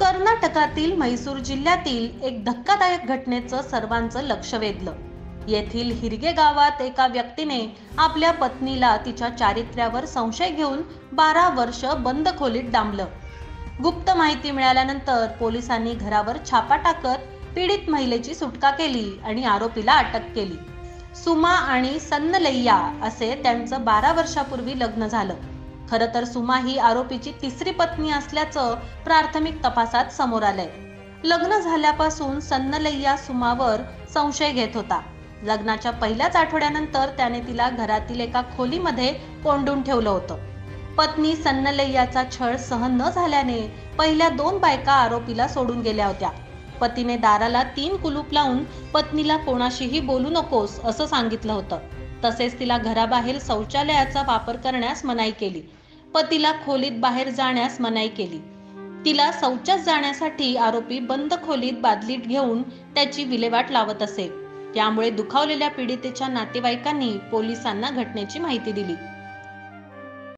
कर्नाटकातील म्हैसूर जिल्ह्यातील एक धक्कादायक घटनेचं सर्वांचं लक्ष वेधलं। येथील हिरगे गावात एका व्यक्तीने आपल्या पत्नीला तिच्या चारित्र्यावर संशय घेऊन 12 वर्ष बंद खोलीत डांबलं। गुप्त माहिती मिळाल्यानंतर पोलिसांनी घरावर छापा टाकत पीडित महिलेची सुटका केली आणि आरोपीला अटक केली। सुमा आणि सन्नलैया असे त्यांचं 12 वर्षापूर्वी लग्न झालं। खरं तर सुमा ही आरोपीची तिसरी पत्नी असल्याचं प्राथमिक तपासात समोर आलंय। लग्न झाल्यापासून सन्नलैया सुमावर संशय घेत होता। लग्नाच्या पहिल्याच आठवड्यानंतर त्याने तिला घरातील एका खोलीमध्ये कोंडून ठेवलं होतं। पत्नी सन्नलैयाचा छळ सहन न झाल्याने पहिल्या 2 बायका आरोपीला सोडून गेल्या होत्या। पतीने दाराला 3 कुलूप लावून पत्नीला कोणाशीही बोलू नकोस असं सांगितलं होतं। तसेच तिला घराबाहेर शौचालयाचा वापर करण्यास मनाई केली। पतीला खोलीत बाहेर जाण्यास मनाई केली। तिला शौचात जाण्यासाठी आरोपी बंद खोलीत बादलीत घेऊन त्याची विल्हेवाट लावत असे। त्यामुळे दुखावलेल्या पीडितेच्या नातेवाईकांनी पोलिसांना घटनेची माहिती दिली।